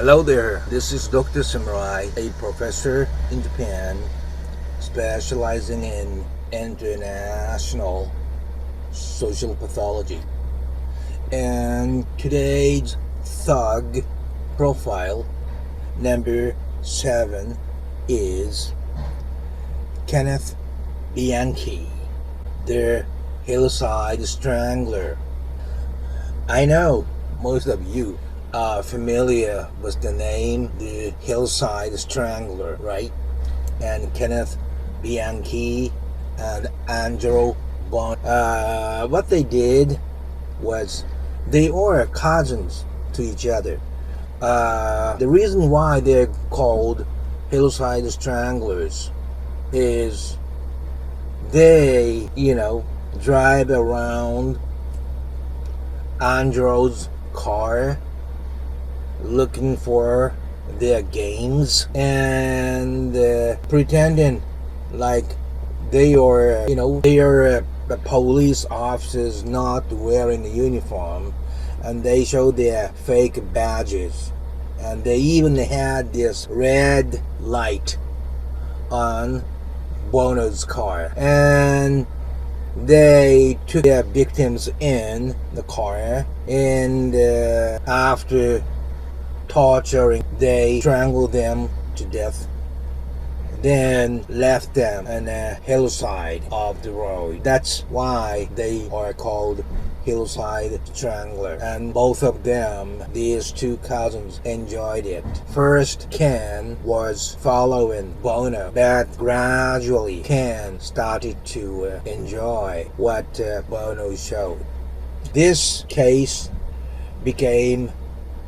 Hello there, this is Dr. Samurai, a professor in Japan specializing in international social pathology. And today's thug profile number 7 is Kenneth Bianchi, the Hillside Strangler. I know most of you are familiar with the name the Hillside Strangler, right? And Kenneth Bianchi and Angelo Bon. What they did was they are cousins to each other. The reason why they're called Hillside Stranglers is they, drive around Angelo's car looking for their gains and pretending like they are, police officers not wearing a uniform, and they show their fake badges, and they even had this red light on Bono's car, and they took their victims in the car, and after torturing, they strangled them to death, then left them on a hillside of the road. That's why they are called Hillside Strangler. And both of them, these two cousins, enjoyed it. First, Ken was following Bono, but gradually Ken started to enjoy what Bono showed. This case became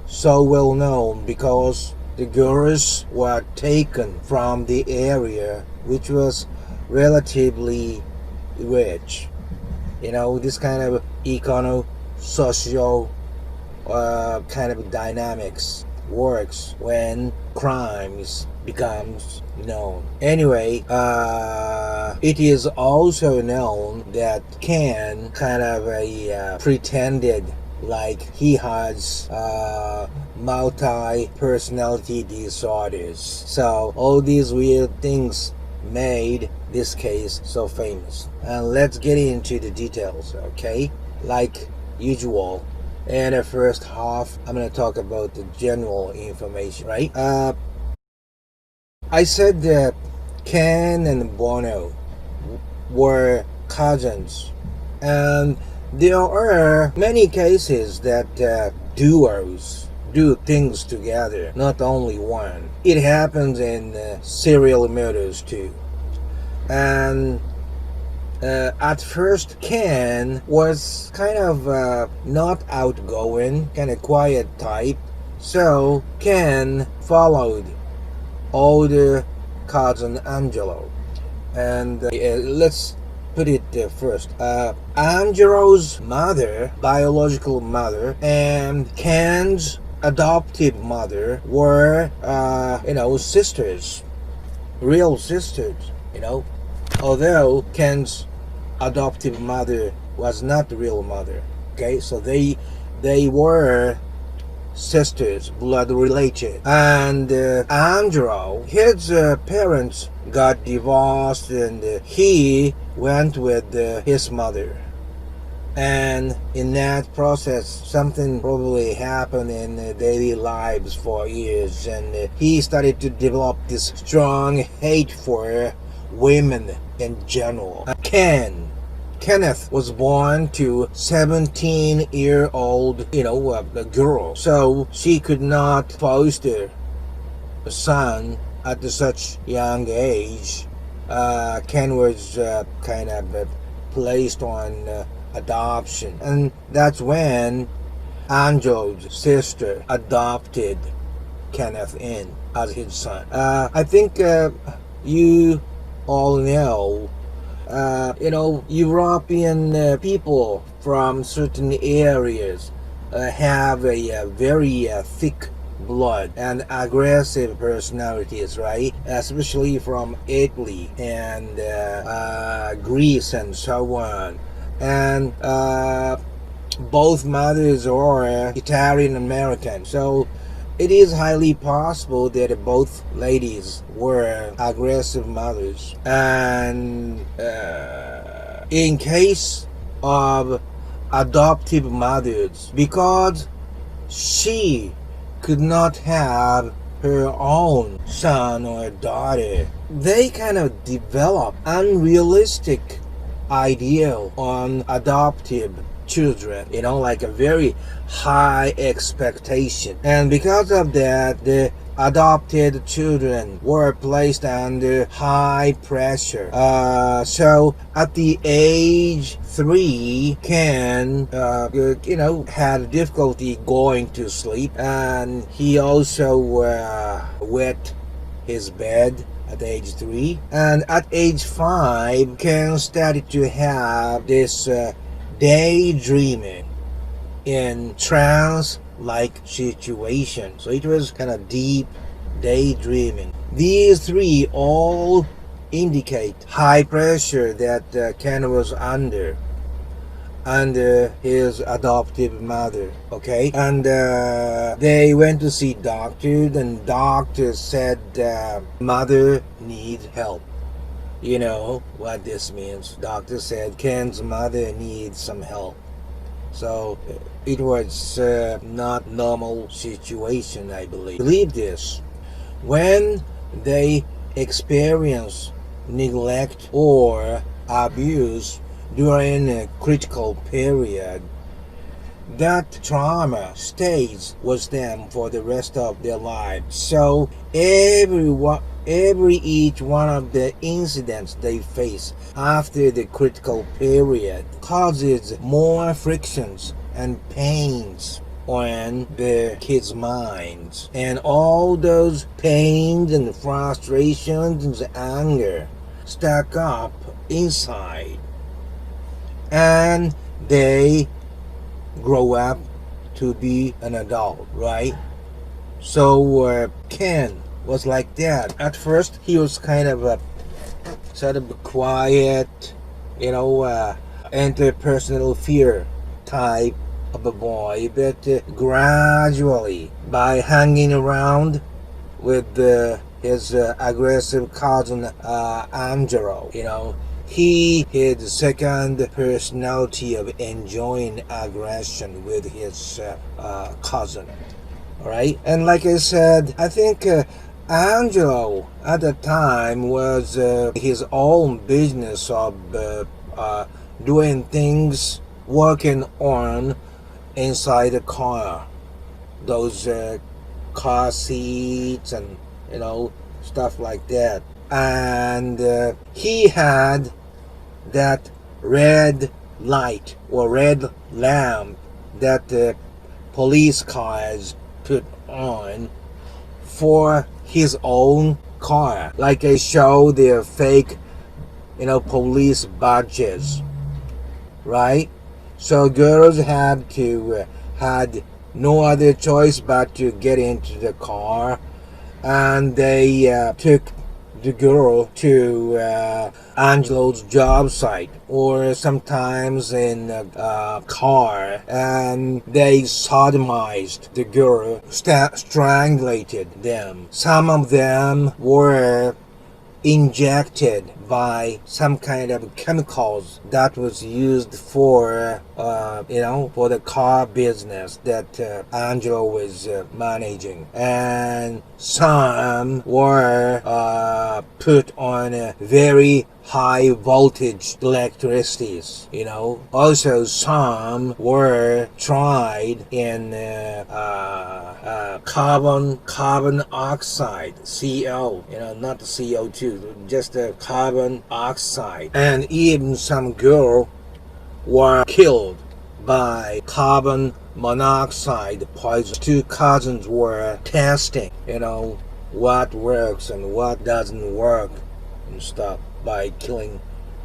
so well known because the girls were taken from the area which was relatively rich. This kind of econo-social kind of dynamics works when crimes becomes known. Anyway, it is also known that Ken kind of pretended like he has multi-personality disorders. So all these weird things made this case so famous. And let's get into the details, okay? Like usual, in the first half, I'm going to talk about the general information, right? I said that Ken and Bono were cousins, and there are many cases that duos do things together, not only one. It happens in serial murders too. And at first, Ken was kind of not outgoing, kind of quiet type. So Ken followed older cousin Angelo. And let's put it first. Angelo's mother, biological mother, and Ken's adoptive mother were, sisters, real sisters, although Ken's adoptive mother was not the real mother. Okay, so they were sisters, blood related. And Angelo, his parents got divorced, and he went with his mother. And in that process, something probably happened in daily lives for years, and he started to develop this strong hate for women in general. Kenneth was born to 17-year-old, a girl. So she could not foster a son at such young age. Ken was kind of placed on adoption. And that's when Angelo's sister adopted Kenneth in as his son. I think you all know, European people from certain areas have a very thick blood and aggressive personalities, right? Especially from Italy and Greece and so on. And both mothers are Italian American, so it is highly possible that both ladies were aggressive mothers. And in case of adoptive mothers, because she could not have her own son or daughter, they kind of develop unrealistic ideal on adoptive children, like a very high expectation. And because of that, the adopted children were placed under high pressure. So at the age 3, Ken, had difficulty going to sleep, and he also wet his bed at age 3. And at age 5, Ken started to have this daydreaming in trance-like situation. So it was kind of deep daydreaming. These 3 all indicate high pressure that Ken was under his adoptive mother. Okay, and they went to see doctors, and doctors said mother needs help. You know what this means. Doctor said Ken's mother needs some help. So it was not normal situation, I believe this. When they experience neglect or abuse during a critical period, that trauma stays with them for the rest of their lives. So each one of the incidents they face after the critical period causes more frictions and pains on the kids' minds. And all those pains and frustrations and anger stack up inside. And they grow up to be an adult, right? So Ken was like that. At first, he was kind of a sort of quiet, interpersonal fear type of a boy, but gradually, by hanging around with his aggressive cousin Angelo, he had the second personality of enjoying aggression with his cousin. All right, and like I said, I think Angelo at the time was his own business of doing things, working on inside the car, those car seats and stuff like that. And he had that red light or red lamp that police cars put on for his own car, like I show their fake police badges, right? So girls had no other choice but to get into the car, and they took the girl to Angelo's job site, or sometimes in a car, and they sodomized the girl, strangulated them. Some of them were injected by some kind of chemicals that was used for for the car business that Angelo was managing, and some were put on very high voltage electricities. Also some were tried in carbon oxide, CO, not the CO2, just the carbon oxide. And even some girl were killed by carbon monoxide poison. 2 cousins were testing, what works and what doesn't work and stuff by killing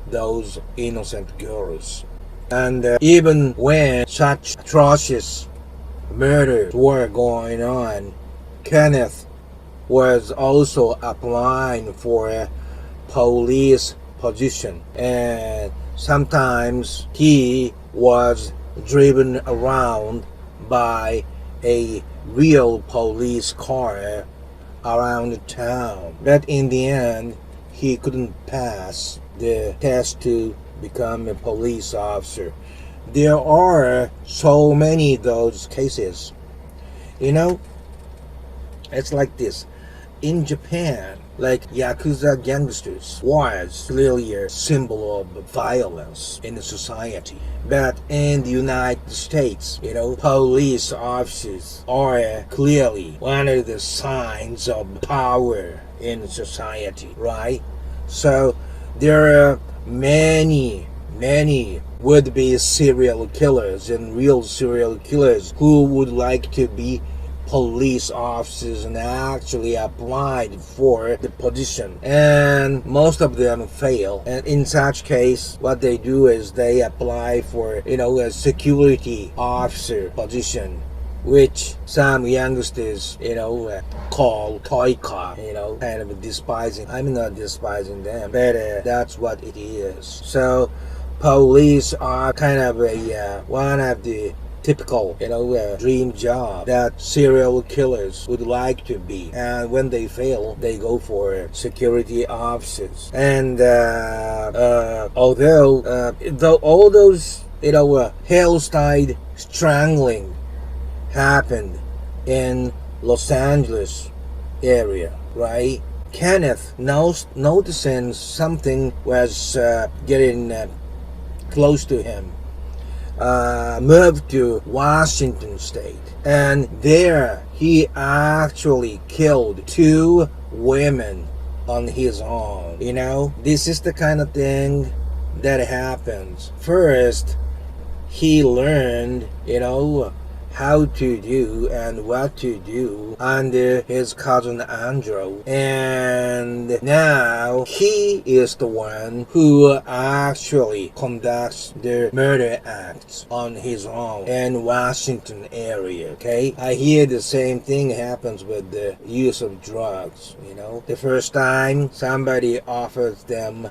those innocent girls. And even when such atrocious murders were going on, Kenneth was also applying for a police position, and sometimes he was driven around by a real police car around the town. But in the end, he couldn't pass the test to become a police officer. There are so many of those cases. You know, it's like this. In Japan, like Yakuza gangsters was clearly a symbol of violence in the society. But in the United States, police officers are clearly one of the signs of power in society, right? So there are many would-be serial killers and real serial killers who would like to be police officers and actually applied for the position, and most of them fail. And in such case, what they do is they apply for a security officer position, which some youngsters call toy cop, kind of despising. I'm not despising them, but that's what it is. So police are kind of one of the typical, dream job that serial killers would like to be. And when they fail, they go for security officers. And although all those, Hillside strangling happened in Los Angeles area, right? Kenneth noticing something was getting close to him. Moved to Washington State, and there he actually killed 2 women on his own. This is the kind of thing that happens. First, he learned, how to do and what to do under his cousin Andrew, and now he is the one who actually conducts the murder acts on his own in Washington area. Okay, I hear the same thing happens with the use of drugs. The first time somebody offers them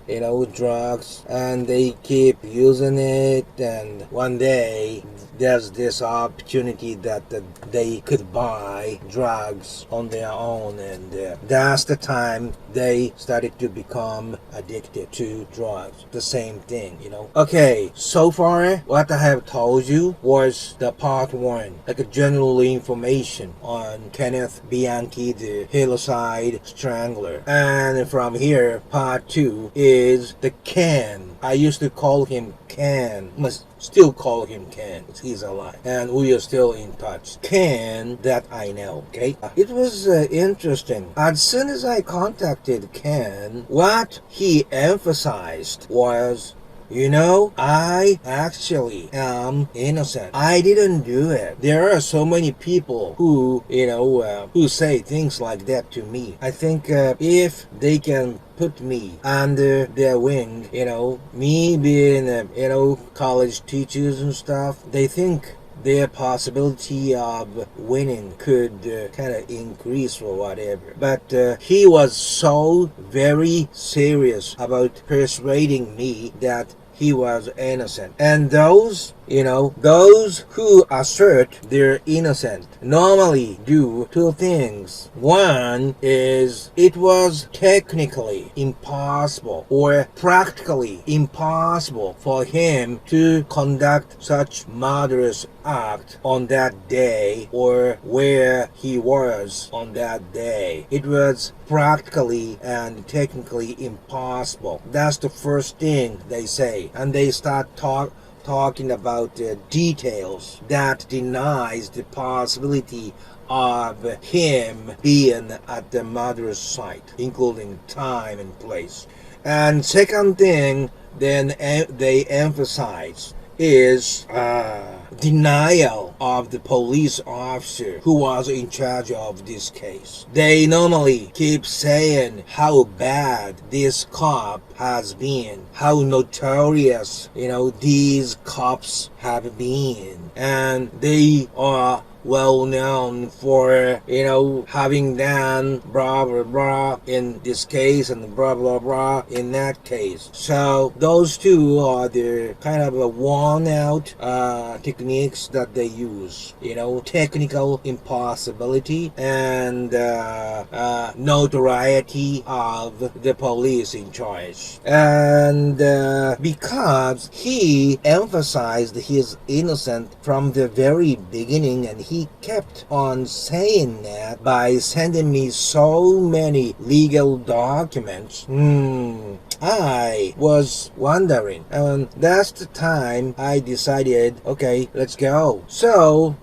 drugs, and they keep using it, and one day there's this opportunity that they could buy drugs on their own, and that's the time they started to become addicted to drugs. The same thing, Okay, so far what I have told you was the part 1, like a general information on Kenneth Bianchi, the Hillside Strangler. And from here, part 2 is the Ken. I used to call him Ken. Must still call him Ken. He's alive, and we are still in touch. Ken that I know. Okay, it was interesting. As soon as I contacted Ken, what he emphasized was, I actually am innocent. I didn't do it. There are so many people who, who say things like that to me. I think if they can put me under their wing, me being, college teachers and stuff, they think their possibility of winning could kind of increase or whatever. But he was so very serious about persuading me that he was innocent. And those who assert they're innocent normally do 2 things. One is it was technically impossible or practically impossible for him to conduct such murderous act on that day or where he was on that day. It was practically and technically impossible. That's the first thing they say, and they start talking about details that denies the possibility of him being at the murderous site, including time and place. And second thing then they emphasize is denial of the police officer who was in charge of this case. They normally keep saying how bad this cop has been, how notorious, these cops have been, and they are well known for, having done blah blah blah in this case and blah blah blah in that case. So those two are the kind of a worn out techniques that they use. Technical impossibility and notoriety of the police in charge. And because he emphasized his innocence from the very beginning, and he kept on saying that by sending me so many legal documents, I was wondering, and that's the time I decided, okay, let's go. So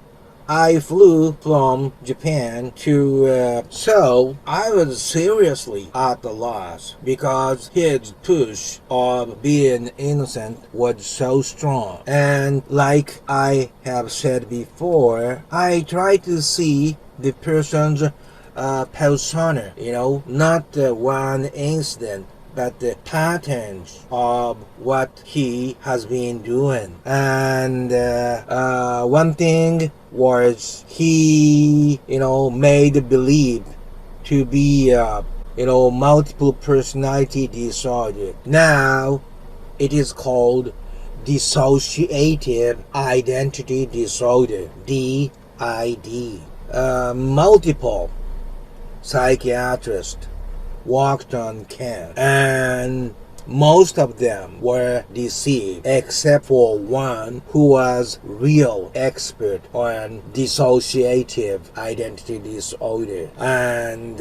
I flew from Japan to, so I was seriously at a loss because his push of being innocent was so strong. And like I have said before, I try to see the person's persona, not one incident, but the patterns of what he has been doing. And one thing was he, made believe to be, multiple personality disorder. Now, it is called dissociative identity disorder, DID. Multiple psychiatrists worked on Ken, and most of them were deceived except for one who was real expert on dissociative identity disorder. And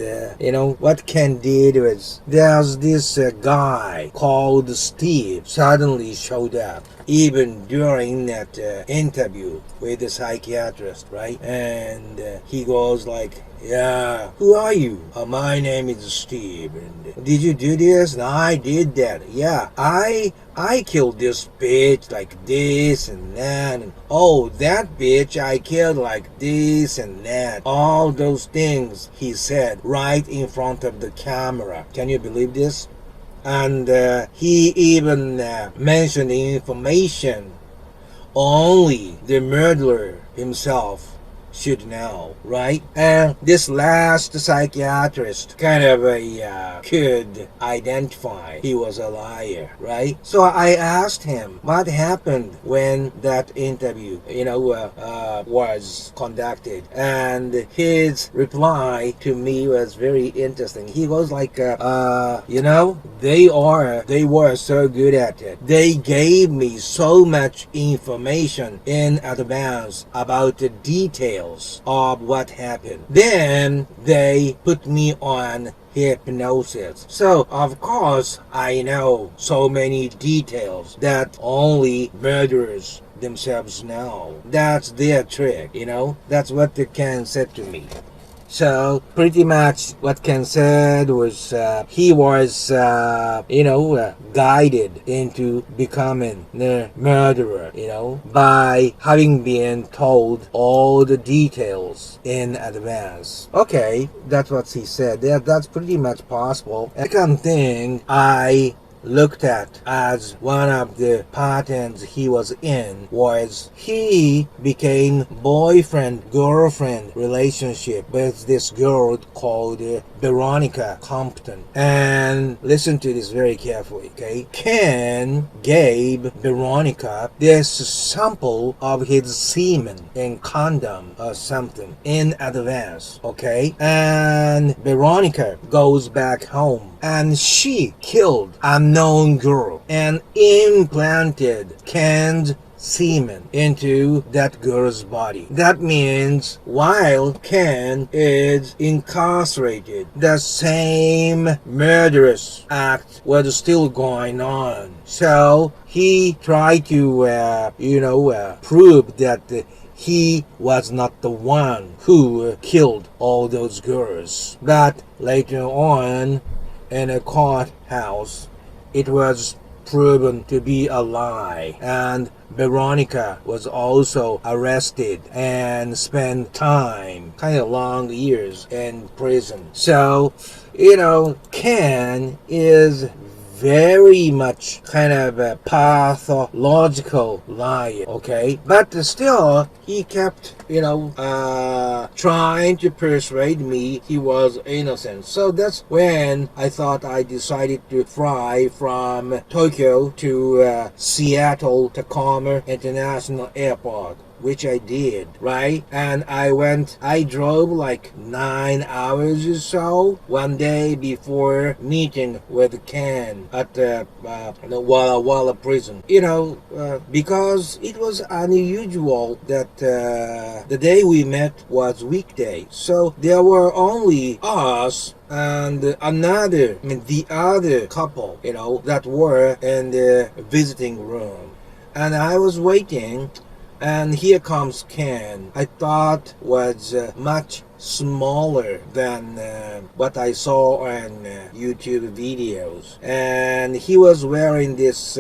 what Ken did was, there's this guy called Steve suddenly showed up even during that interview with the psychiatrist, right? And he goes like, yeah, who are you? My name is Steve. And did you do this? And I did that. Yeah, I killed this bitch like this and that. And oh, that bitch I killed like this and that. All those things he said right in front of the camera. Can you believe this? And he even mentioned the information only the murderer himself should know, right? And this last psychiatrist kind of could identify he was a liar, right? So I asked him what happened when that interview, was conducted, and his reply to me was very interesting. He was like, they were so good at it. They gave me so much information in advance about the details of what happened. Then they put me on hypnosis. So, of course, I know so many details that only murderers themselves know. That's their trick, That's what the Ken said to me. So pretty much what Ken said was he was, guided into becoming the murderer, by having been told all the details in advance. Okay, that's what he said. That's pretty much possible. Second thing I looked at as one of the patterns he was in was he became boyfriend-girlfriend relationship with this girl called Veronica Compton. And listen to this very carefully, okay? Ken gave Veronica this sample of his semen in condom or something in advance, okay? And Veronica goes back home and she killed unknown girl and implanted Ken's semen into that girl's body. That means while Ken is incarcerated, the same murderous act was still going on. So he tried to, prove that he was not the one who killed all those girls. But later on, in a courthouse, it was proven to be a lie, and Veronica was also arrested and spent time, kind of long years in prison. So, Ken is very much kind of a pathological liar, okay? But still, he kept, trying to persuade me he was innocent. So that's when I thought I decided to fly from Tokyo to Seattle Tacoma International Airport, which I did, right? And I drove like 9 hours or so one day before meeting with Ken at the Walla Walla prison. Because it was unusual that the day we met was weekday. So there were only us and the other couple, that were in the visiting room. And I was waiting, and here comes Ken. I thought was much smaller than what I saw on YouTube videos. And he was wearing this,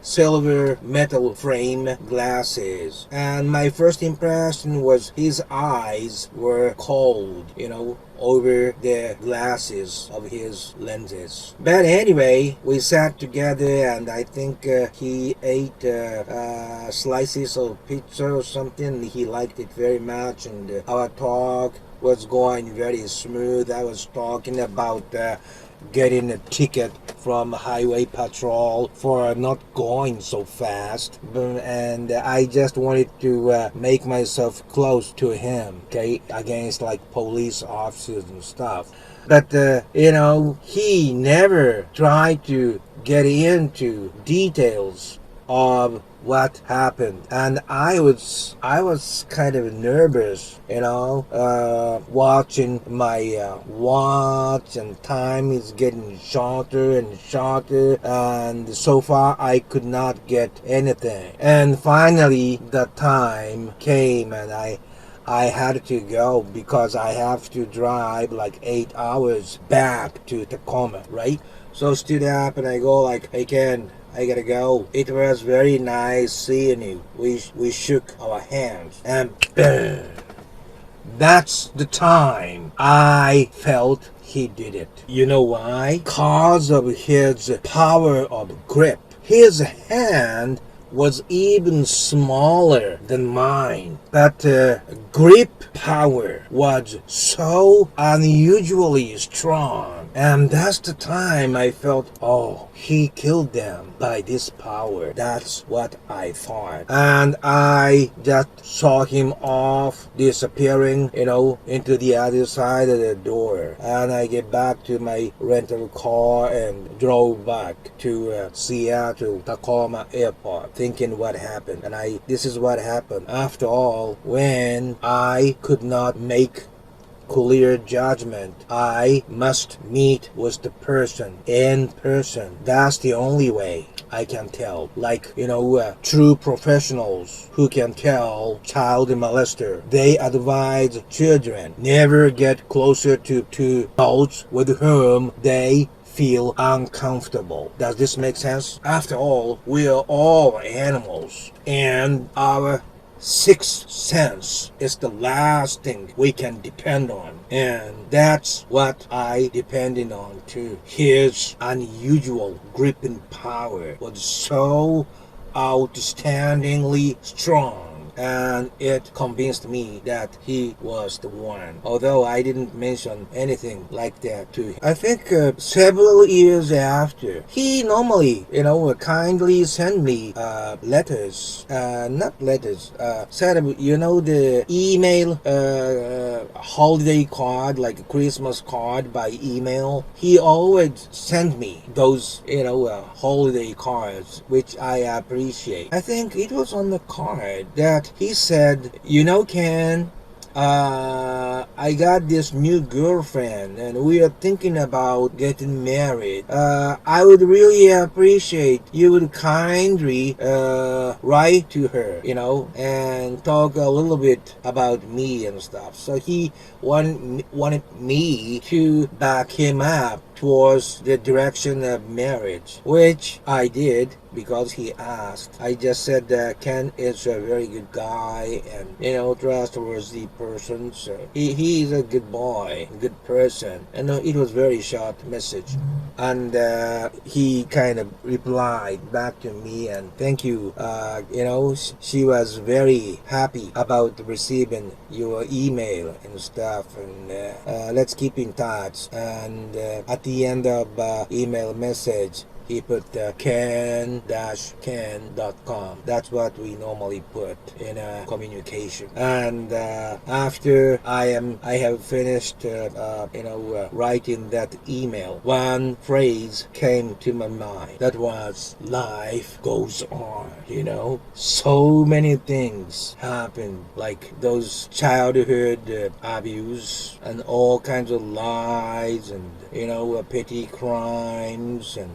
silver metal frame glasses. And my first impression was his eyes were cold, over the glasses of his lenses. But anyway, we sat together, and I think he ate slices of pizza or something. He liked it very much, and our talk was going very smooth. I was talking about getting a ticket from highway patrol for not going so fast, and I just wanted to make myself close to him, okay, against like police officers and stuff. But he never tried to get into details of what happened, and I was kind of nervous, watching my watch, and time is getting shorter and shorter, and so far I could not get anything. And finally the time came, and I had to go because I have to drive like 8 hours back to Tacoma, right? So I stood up and I go like, "Hey Ken, I gotta go. It was very nice seeing you." We shook our hands, and bam, that's the time I felt he did it. You know why? Because of his power of grip. His hand was even smaller than mine, but grip power was so unusually strong. And that's the time I felt, oh, he killed them by this power. That's what I thought. And I just saw him off, disappearing, into the other side of the door. And I get back to my rental car and drove back to Seattle Tacoma Airport, thinking what happened. And this is what happened. After all, when I could not make clear judgment, I must meet with the person in person. That's the only way I can tell. Like, true professionals who can tell child molester. They advise children never get closer to adults with whom they feel uncomfortable. Does this make sense? After all, we are all animals, and our sixth sense is the last thing we can depend on, and that's what I depended on too. His unusual gripping power was so outstandingly strong, and it convinced me that he was the one, although I didn't mention anything like that to him. I think several years after, he normally, kindly sent me letters, not letters, sent, the email holiday card, like a Christmas card by email. He always sent me those, holiday cards, which I appreciate. I think it was on the card that he said, Ken, I got this new girlfriend and we are thinking about getting married. I would really appreciate you would kindly write to her, and talk a little bit about me and stuff. So he wanted me to back him up towards the direction of marriage, which I did because he asked. I just said that Ken is a very good guy and, trustworthy person. So he's a good boy, good person. And it was very short message. And he kind of replied back to me and thank you. She was very happy about receiving your email and stuff. And let's keep in touch. And at the end of email message, he put ken-ken.com. That's what we normally put in communication. And after I have finished, writing that email, one phrase came to my mind. That was, life goes on. So many things happen, like those childhood abuse and all kinds of lies and petty crimes and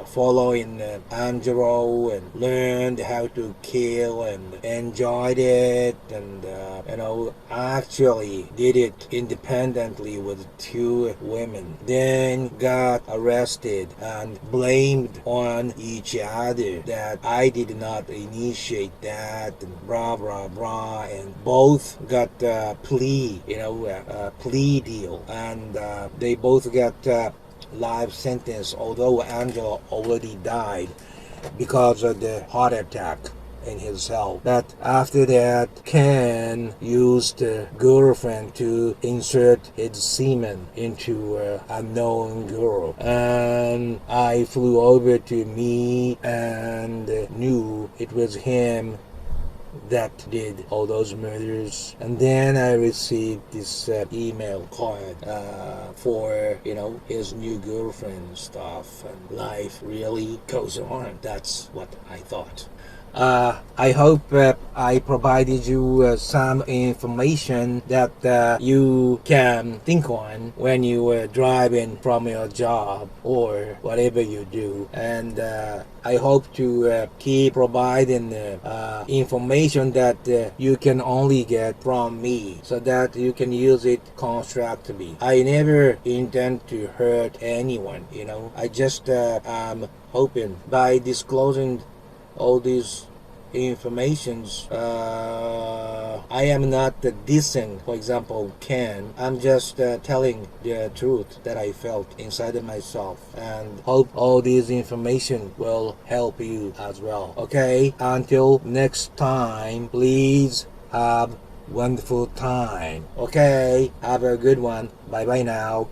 following Angelo and learned how to kill and enjoyed it and actually did it independently with 2 women, then got arrested and blamed on each other that I did not initiate that and blah blah blah, and both got plea deal, and they both got life sentence, although Angelo already died because of the heart attack in his health. But after that, Ken used a girlfriend to insert his semen into an unknown girl. And I flew over to meet and knew it was him that did all those murders. And then I received this email card for his new girlfriend and stuff, and life really goes on. That's what I thought. I hope I provided you some information that you can think on when you are driving from your job or whatever you do. And I hope to keep providing information that you can only get from me so that you can use it constructively. I never intend to hurt anyone, I just am hoping by disclosing all these informations, I am not dissing, for example, Ken. I'm just telling the truth that I felt inside of myself, and hope all this information will help you as well. Okay, until next time, please have wonderful time. Okay, have a good one. Bye bye now.